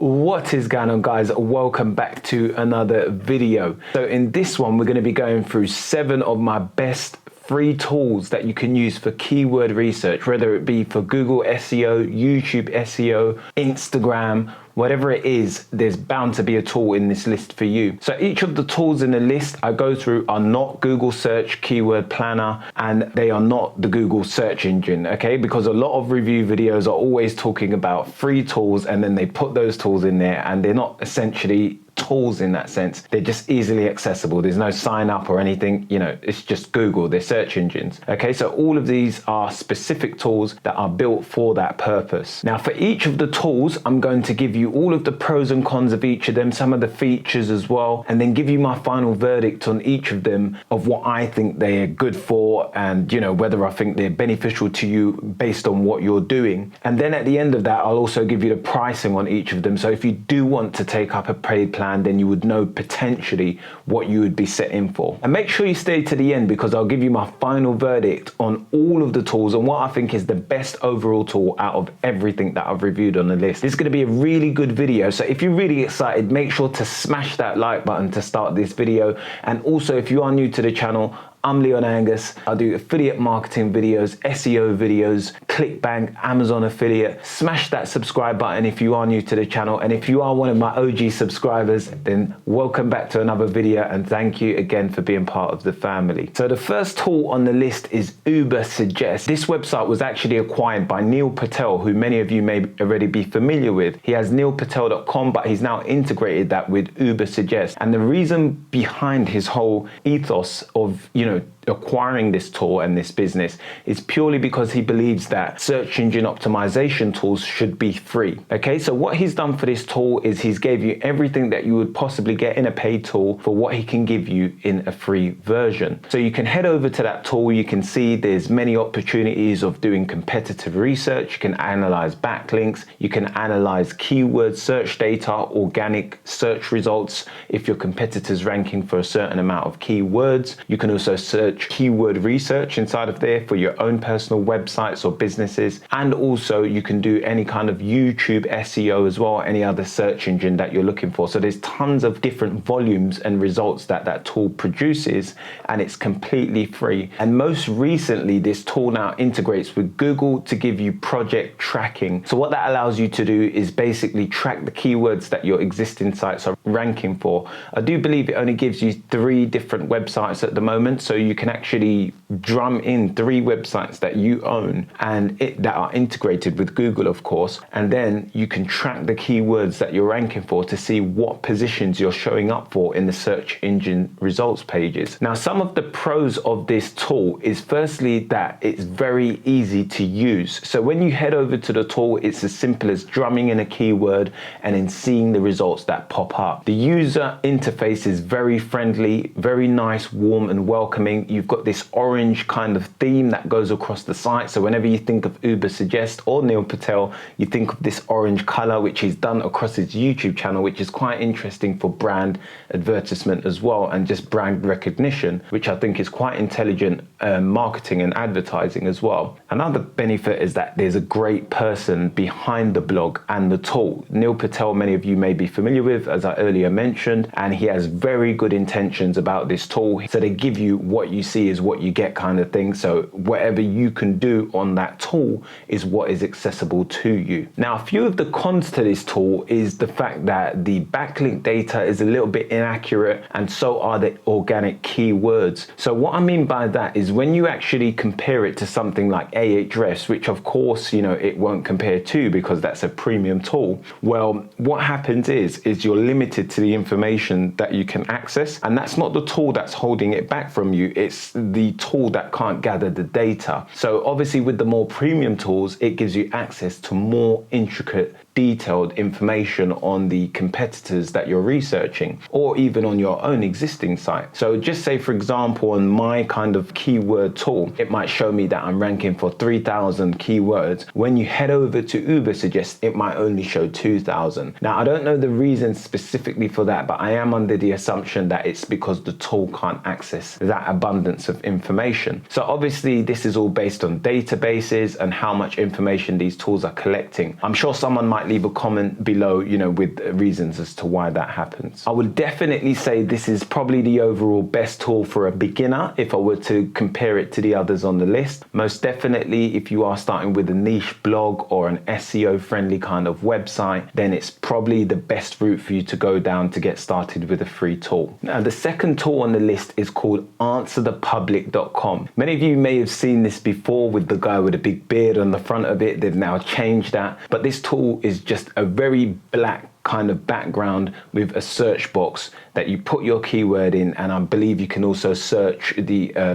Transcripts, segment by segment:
What is going on, guys? Welcome back to another video. So in this one, we're going to be going through 7 of my best free tools that you can use for keyword research, whether it be for Google SEO, YouTube SEO, Instagram, whatever it is. There's bound to be a tool in this list for you. So each of the tools in the list I go through are not Google Search Keyword Planner, and they are not the Google search engine, okay? Because a lot of review videos are always talking about free tools, and then they put those tools in there, and they're not essentially tools in that sense. They're just easily accessible. There's no sign up or anything, you know, it's just Google, they're search engines. Okay, so all of these are specific tools that are built for that purpose. Now for each of the tools, I'm going to give you all of the pros and cons of each of them, some of the features as well, and then give you my final verdict on each of them of what I think they're good for, and you know, whether I think they're beneficial to you based on what you're doing. And then at the end of that, I'll also give you the pricing on each of them. So if you do want to take up a paid plan, then you would know potentially what you would be set in for. And make sure you stay to the end, because I'll give you my final verdict on all of the tools and what I think is the best overall tool out of everything that I've reviewed on the list. This is going to be a really good video, so if you're really excited, make sure to smash that like button to start this video. And also, if you are new to the channel, I'm Leon Angus. I do affiliate marketing videos, SEO videos, ClickBank, Amazon affiliate. Smash that subscribe button if you are new to the channel. And if you are one of my OG subscribers, then welcome back to another video, and thank you again for being part of the family. So the first tool on the list is Ubersuggest. This website was actually acquired by Neil Patel, who many of you may already be familiar with. He has neilpatel.com, but he's now integrated that with Ubersuggest. And the reason behind his whole ethos of, you know, acquiring this tool and this business is purely because he believes that search engine optimization tools should be free. Okay, so what he's done for this tool is he's gave you everything that you would possibly get in a paid tool for what he can give you in a free version. So you can head over to that tool. You can see there's many opportunities of doing competitive research. You can analyze backlinks, you can analyze keyword search data, organic search results if your competitor's ranking for a certain amount of keywords. You can also search keyword research inside of there for your own personal websites or businesses, and also you can do any kind of YouTube SEO as well, any other search engine that you're looking for. So there's tons of different volumes and results that that tool produces, and it's completely free. And most recently, this tool now integrates with Google to give you project tracking. So what that allows you to do is basically track the keywords that your existing sites are ranking for. I do believe it only gives you 3 different websites at the moment, so you can actually drum in 3 websites that you own and that are integrated with Google, of course, and then you can track the keywords that you're ranking for to see what positions you're showing up for in the search engine results pages. Now, some of the pros of this tool is firstly that it's very easy to use. So when you head over to the tool, it's as simple as drumming in a keyword and then seeing the results that pop up. The user interface is very friendly, very nice, warm and welcoming. You've got this orange kind of theme that goes across the site. So whenever you think of Ubersuggest or Neil Patel, you think of this orange color, which he's done across his YouTube channel, which is quite interesting for brand advertisement as well, and just brand recognition, which I think is quite intelligent marketing and advertising as well. Another benefit is that there's a great person behind the blog and the tool. Neil Patel, many of you may be familiar with, as I earlier mentioned, and he has very good intentions about this tool. So they give you what you see is what you get kind of thing. So whatever you can do on that tool is what is accessible to you. Now, a few of the cons to this tool is the fact that the backlink data is a little bit inaccurate, and so are the organic keywords. So what I mean by that is when you actually compare it to something like Ahrefs, which of course, you know, it won't compare to because that's a premium tool. Well, what happens is you're limited to the information that you can access, and that's not the tool that's holding it back from you. It's the tool that can't gather the data. So obviously with the more premium tools, it gives you access to more intricate, detailed information on the competitors that you're researching, or even on your own existing site. So just say, for example, on my kind of keyword tool, it might show me that I'm ranking for 3,000 keywords. When you head over to Ubersuggest, it might only show 2,000. Now, I don't know the reason specifically for that, but I am under the assumption that it's because the tool can't access that abundance of information. So obviously this is all based on databases and how much information these tools are collecting. I'm sure someone might might leave a comment below, with reasons as to why that happens. I would definitely say this is probably the overall best tool for a beginner if I were to compare it to the others on the list. Most definitely, if you are starting with a niche blog or an SEO friendly kind of website, then it's probably the best route for you to go down to get started with a free tool. Now, the second tool on the list is called Answerthepublic.com. Many of you may have seen this before with the guy with a big beard on the front of it. They've now changed that, but this tool is just a very black kind of background with a search box that you put your keyword in, and I believe you can also search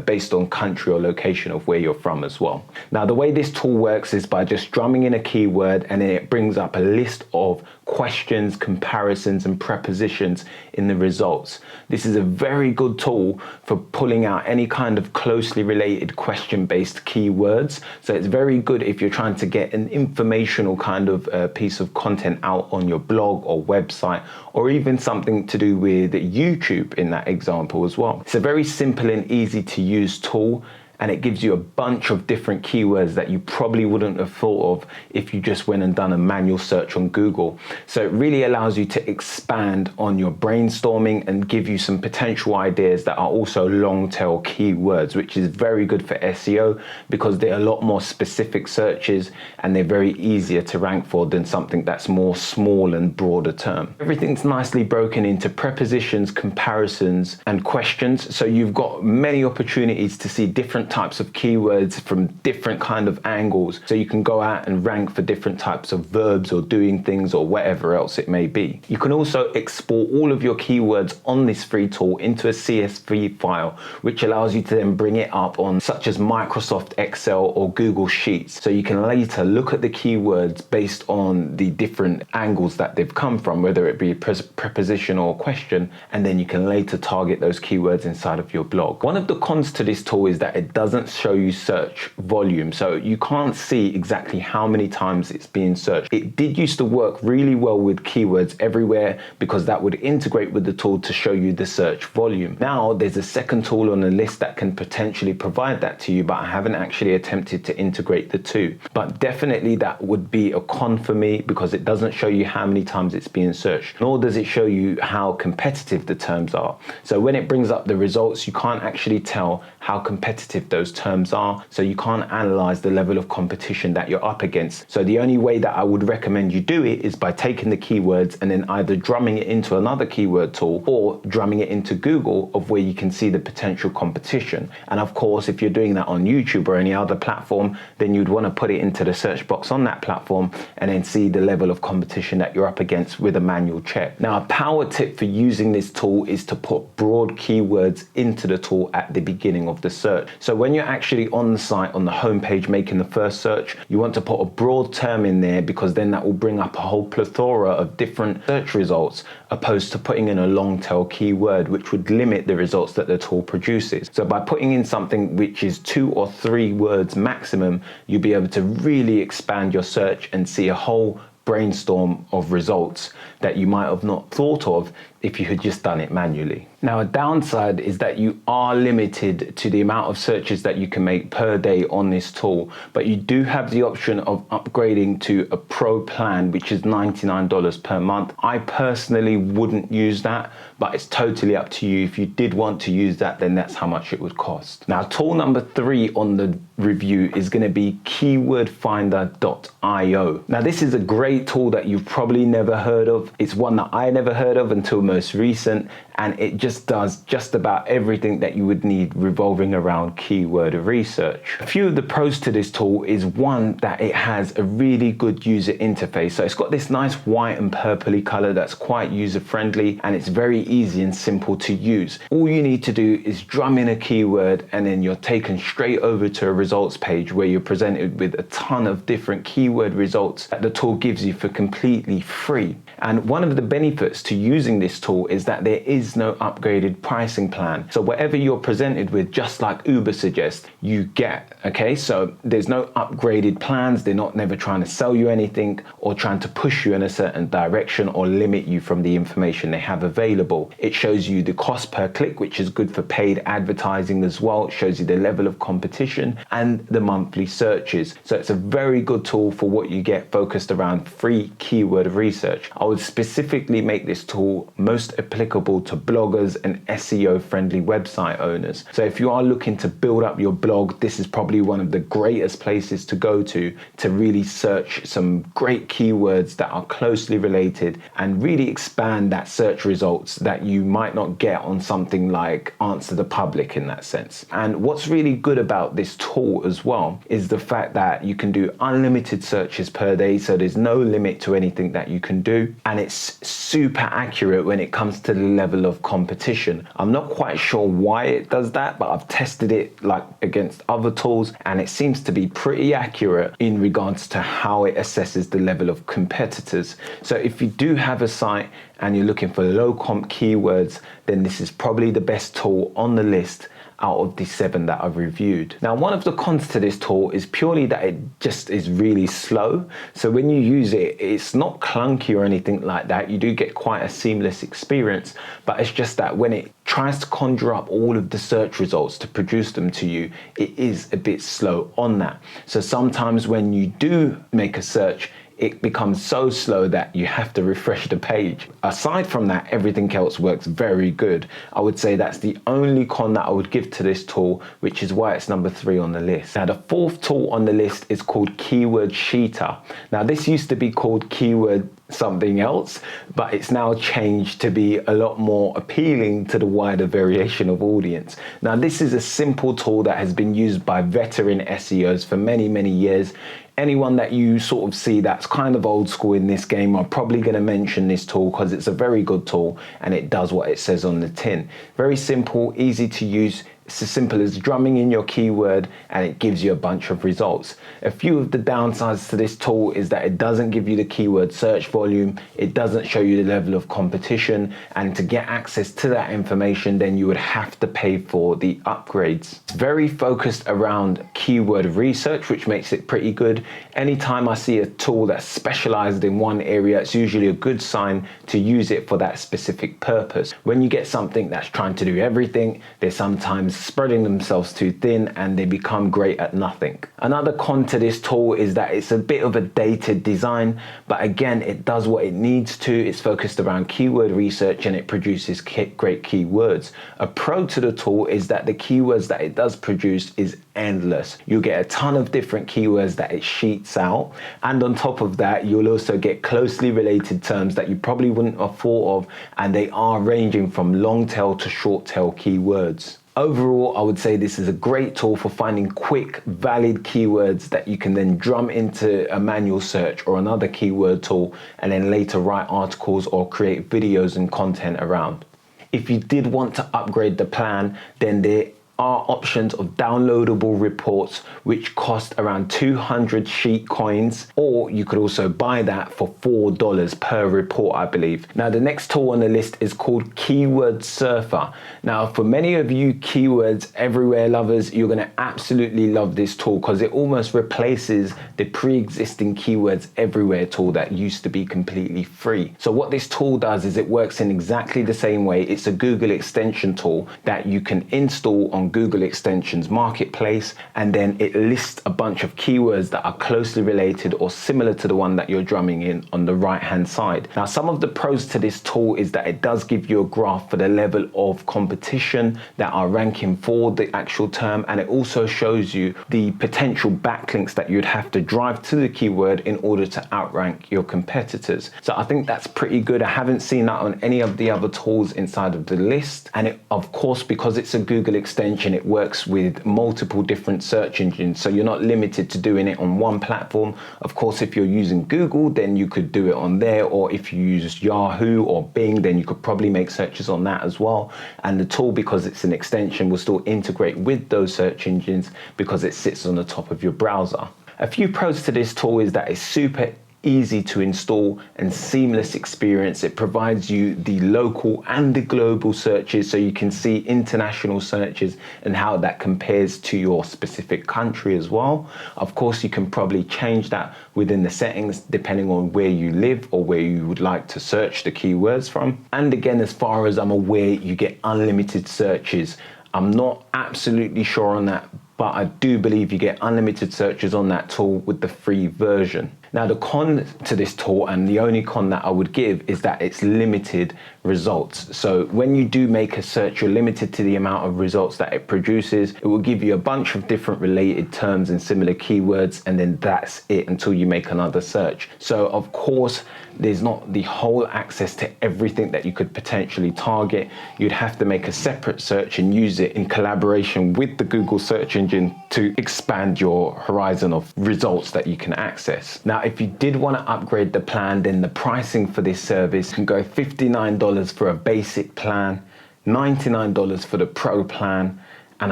based on country or location of where you're from as well. Now, the way this tool works is by just drumming in a keyword, and then it brings up a list of questions, comparisons, and prepositions in the results. This is a very good tool for pulling out any kind of closely related question-based keywords. So it's very good if you're trying to get an informational kind of piece of content out on your blog or website, or even something to do with YouTube in that example as well. It's a very simple and easy to use tool, and it gives you a bunch of different keywords that you probably wouldn't have thought of if you just went and done a manual search on Google. So it really allows you to expand on your brainstorming and give you some potential ideas that are also long tail keywords, which is very good for SEO because they're a lot more specific searches and they're very easier to rank for than something that's more small and broader term. Everything's nicely broken into prepositions, comparisons, and questions. So you've got many opportunities to see different types of keywords from different kind of angles, so you can go out and rank for different types of verbs or doing things or whatever else it may be. You can also export all of your keywords on this free tool into a CSV file, which allows you to then bring it up on such as Microsoft Excel or Google Sheets, so you can later look at the keywords based on the different angles that they've come from, whether it be a preposition or question, and then you can later target those keywords inside of your blog. One of the cons to this tool is that it doesn't show you search volume, so you can't see exactly how many times it's being searched. It did used to work really well with keywords everywhere because that would integrate with the tool to show you the search volume. Now there's a second tool on the list that can potentially provide that to you, but I haven't actually attempted to integrate the two. But definitely that would be a con for me because it doesn't show you how many times it's being searched, nor does it show you how competitive the terms are. So when it brings up the results, you can't actually tell how competitive those terms are, so you can't analyze the level of competition that you're up against. So the only way that I would recommend you do it is by taking the keywords and then either drumming it into another keyword tool or drumming it into Google, of where you can see the potential competition. And of course, if you're doing that on YouTube or any other platform, then you'd want to put it into the search box on that platform and then see the level of competition that you're up against with a manual check. Now, a power tip for using this tool is to put broad keywords into the tool at the beginning of the search. So when you're actually on the site, on the homepage, making the first search, you want to put a broad term in there because then that will bring up a whole plethora of different search results, opposed to putting in a long tail keyword, which would limit the results that the tool produces. So by putting in something which is 2 or 3 words maximum, you'll be able to really expand your search and see a whole brainstorm of results that you might have not thought of if you had just done it manually. Now, a downside is that you are limited to the amount of searches that you can make per day on this tool, but you do have the option of upgrading to a pro plan, which is $99 per month. I personally wouldn't use that, but it's totally up to you. If you did want to use that, then that's how much it would cost. Now, tool number 3 on the review is going to be keywordfinder.io. Now, this is a great tool that you've probably never heard of. It's one that I never heard of until most recent, and it just does just about everything that you would need revolving around keyword research. A few of the pros to this tool is, one, that it has a really good user interface. So it's got this nice white and purpley color that's quite user friendly, and it's very easy and simple to use. All you need to do is drum in a keyword and then you're taken straight over to a results page where you're presented with a ton of different keyword results that the tool gives you for completely free. And one of the benefits to using this tool is that there is no upgraded pricing plan. So whatever you're presented with, just like Ubersuggest, you get, okay? So there's no upgraded plans. They're not never trying to sell you anything or trying to push you in a certain direction or limit you from the information they have available. It shows you the cost per click, which is good for paid advertising as well. It shows you the level of competition and the monthly searches. So it's a very good tool for what you get focused around free keyword research. I would specifically make this tool most applicable to bloggers and SEO friendly website owners. So if you are looking to build up your blog, this is probably one of the greatest places to go to really search some great keywords that are closely related and really expand that search results that you might not get on something like Answer the Public in that sense. And what's really good about this tool as well is the fact that you can do unlimited searches per day, so there's no limit to anything that you can do, and it's super accurate when it comes to the level of competition. I'm not quite sure why it does that, but I've tested it like against other tools and it seems to be pretty accurate in regards to how it assesses the level of competitors. So if you do have a site and you're looking for low comp keywords, then this is probably the best tool on the list out of the 7 that I've reviewed. Now, one of the cons to this tool is purely that it just is really slow. So when you use it, it's not clunky or anything like that. You do get quite a seamless experience, but it's just that when it tries to conjure up all of the search results to produce them to you, it is a bit slow on that. So sometimes when you do make a search, it becomes so slow that you have to refresh the page. Aside from that, everything else works very good. I would say that's the only con that I would give to this tool, which is why it's number 3 on the list. Now, the 4th tool on the list is called Keyword Cheater. Now, this used to be called Keyword something else, but it's now changed to be a lot more appealing to the wider variation of audience. Now, this is a simple tool that has been used by veteran SEOs for many, many years. Anyone that you sort of see that's kind of old school in this game are probably going to mention this tool because it's a very good tool and it does what it says on the tin. Very simple, easy to use. It's as simple as drumming in your keyword and it gives you a bunch of results. A few of the downsides to this tool is that it doesn't give you the keyword search volume, it doesn't show you the level of competition, and to get access to that information then you would have to pay for the upgrades. It's very focused around keyword research, which makes it pretty good. Anytime I see a tool that's specialized in one area, it's usually a good sign to use it for that specific purpose. When you get something that's trying to do everything, they're sometimes spreading themselves too thin and they become great at nothing. Another con to this tool is that it's a bit of a dated design, but again, it does what it needs to. It's focused around keyword research and it produces great keywords. A pro to the tool is that the keywords that it does produce is endless. You'll get a ton of different keywords that it sheets out, and on top of that, you'll also get closely related terms that you probably wouldn't have thought of, and they are ranging from long tail to short tail keywords. Overall, I would say this is a great tool for finding quick, valid keywords that you can then drum into a manual search or another keyword tool and then later write articles or create videos and content around. If you did want to upgrade the plan, then there are options of downloadable reports which cost around 200 sheet coins, or you could also buy that for $4 per report, I believe. Now, the next tool on the list is called Keyword Surfer. Now, for many of you keywords everywhere lovers, you're going to absolutely love this tool because it almost replaces the pre-existing keywords everywhere tool that used to be completely free. So what this tool does is it works in exactly the same way. It's a Google extension tool that you can install on Google Extensions Marketplace, and then it lists a bunch of keywords that are closely related or similar to the one that you're drumming in on the right hand side. Now, some of the pros to this tool is that it does give you a graph for the level of competition that are ranking for the actual term, and it also shows you the potential backlinks that you'd have to drive to the keyword in order to outrank your competitors. So I think that's pretty good. I haven't seen that on any of the other tools inside of the list, and it, of course, because it's a Google extension, it works with multiple different search engines, so you're not limited to doing it on one platform. Of course, if you're using Google, then you could do it on there, or if you use Yahoo or Bing, then you could probably make searches on that as well. And the tool, because it's an extension, will still integrate with those search engines because it sits on the top of your browser. A few pros to this tool is that it's super easy to install and seamless experience. It provides you the local and the global searches, so you can see international searches and how that compares to your specific country as well. Of course, you can probably change that within the settings depending on where you live or where you would like to search the keywords from. And again, as far as I'm aware, you get unlimited searches. I'm not absolutely sure on that, but I do believe you get unlimited searches on that tool with the free version. Now, the con to this tool, and the only con that I would give, is that it's limited results. So when you do make a search, you're limited to the amount of results that it produces. It will give you a bunch of different related terms and similar keywords, and then that's it until you make another search. So of course, there's not the whole access to everything that you could potentially target. You'd have to make a separate search and use it in collaboration with the Google search engine to expand your horizon of results that you can access. Now, if you did want to upgrade the plan, then the pricing for this service can go $59 for a basic plan, $99 for the pro plan, and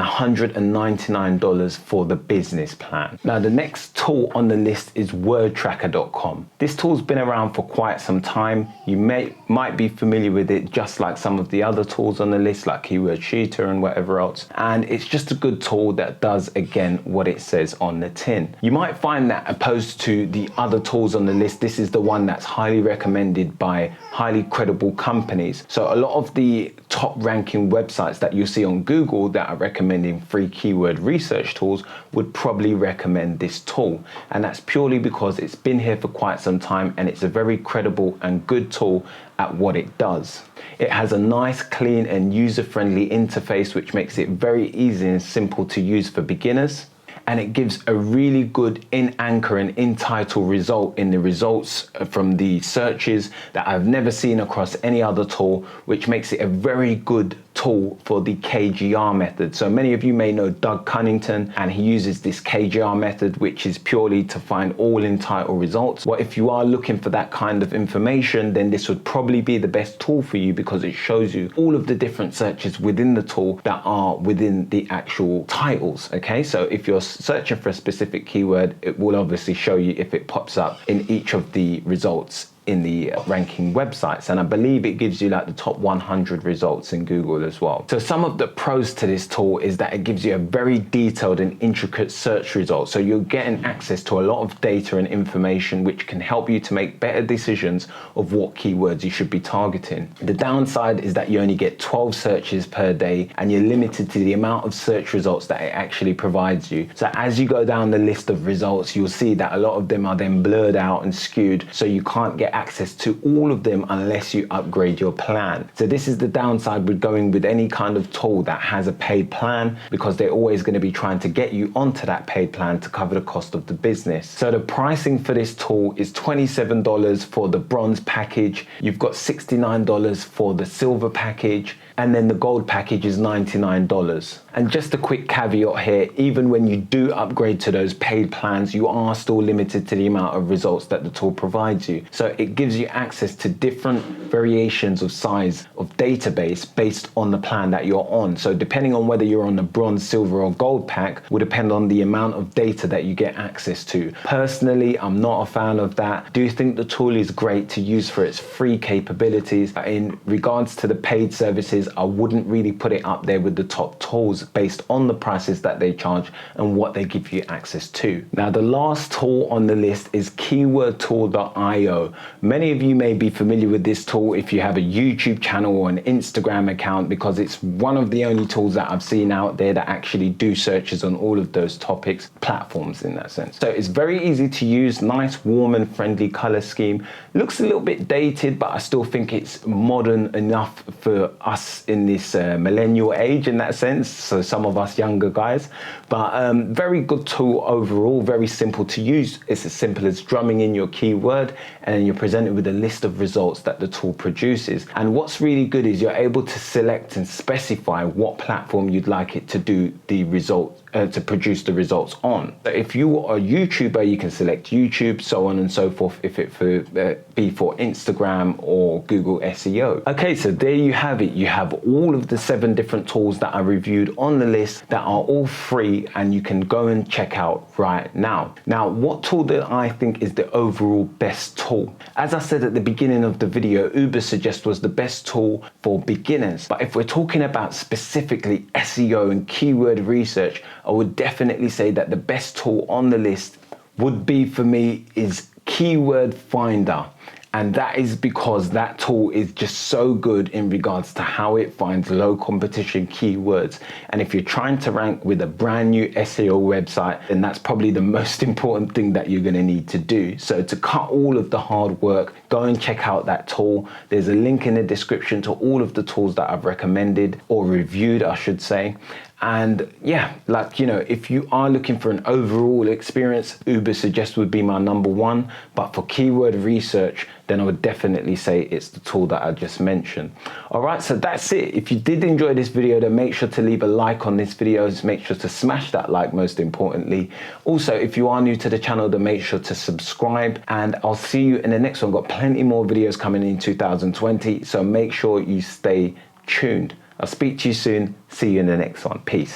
$199 for the business plan. Now, the next tool on the list is Wordtracker.com. This tool's been around for quite some time. You might be familiar with it, just like some of the other tools on the list, like Keyword Shooter and whatever else. And it's just a good tool that does, again, what it says on the tin. You might find that opposed to the other tools on the list, this is the one that's highly recommended by highly credible companies. So a lot of the top ranking websites that you see on Google that are recommending free keyword research tools would probably recommend this tool. And that's purely because it's been here for quite some time and it's a very credible and good tool at what it does. It has a nice, clean and user-friendly interface, which makes it very easy and simple to use for beginners. And it gives a really good in-anchor and in-title result in the results from the searches that I've never seen across any other tool, which makes it a very good tool for the KGR method. So many of you may know Doug Cunnington, and he uses this KGR method, which is purely to find all in-title results. Well, if you are looking for that kind of information, then this would probably be the best tool for you, because it shows you all of the different searches within the tool that are within the actual titles. Okay, so if you're searching for a specific keyword, it will obviously show you if it pops up in each of the results in the ranking websites, and I believe it gives you like the top 100 results in Google as well. So some of the pros to this tool is that it gives you a very detailed and intricate search result. So you're getting access to a lot of data and information which can help you to make better decisions of what keywords you should be targeting. The downside is that you only get 12 searches per day and you're limited to the amount of search results that it actually provides you. So as you go down the list of results, you'll see that a lot of them are then blurred out and skewed, so you can't get access to all of them unless you upgrade your plan. So this is the downside with going with any kind of tool that has a paid plan, because they're always going to be trying to get you onto that paid plan to cover the cost of the business. So the pricing for this tool is $27 for the bronze package. You've got $69 for the silver package, and then the gold package is $99. And just a quick caveat here, even when you do upgrade to those paid plans, you are still limited to the amount of results that the tool provides you. So it gives you access to different variations of size of database based on the plan that you're on. So depending on whether you're on the bronze, silver or gold pack will depend on the amount of data that you get access to. Personally, I'm not a fan of that. I do think the tool is great to use for its free capabilities. In regards to the paid services, I wouldn't really put it up there with the top tools based on the prices that they charge and what they give you access to. Now, the last tool on the list is keywordtool.io. Many of you may be familiar with this tool if you have a YouTube channel or an Instagram account, because it's one of the only tools that I've seen out there that actually do searches on all of those topics, platforms in that sense. So it's very easy to use, nice, warm and friendly color scheme. Looks a little bit dated, but I still think it's modern enough for us in this millennial age in that sense. So some of us younger guys, but very good tool overall, very simple to use. It's as simple as drumming in your keyword and then you're presented with a list of results that the tool produces. And what's really good is you're able to select and specify what platform you'd like it to do the result to produce the results on. So if you are a YouTuber, you can select YouTube, so on and so forth, if it be for Instagram or Google SEO. Okay, so there you have it. You have have all of the 7 different tools that I reviewed on the list that are all free and you can go and check out right now. Now, what tool that I think is the overall best tool? As I said at the beginning of the video, Ubersuggest was the best tool for beginners. But if we're talking about specifically SEO and keyword research, I would definitely say that the best tool on the list would be for me is Keyword Finder. And that is because that tool is just so good in regards to how it finds low competition keywords. And if you're trying to rank with a brand new SEO website, then that's probably the most important thing that you're going to need to do. So to cut all of the hard work, go and check out that tool. There's a link in the description to all of the tools that I've recommended or reviewed, I should say. And yeah, like, you know, if you are looking for an overall experience, Ubersuggest would be my #1. But for keyword research, then I would definitely say it's the tool that I just mentioned. All right, so that's it. If you did enjoy this video, then make sure to leave a like on this video. Just make sure to smash that like, most importantly. Also, if you are new to the channel, then make sure to subscribe, and I'll see you in the next one. Got plenty more videos coming in 2020, so make sure you stay tuned. I'll speak to you soon. See you in the next one. Peace.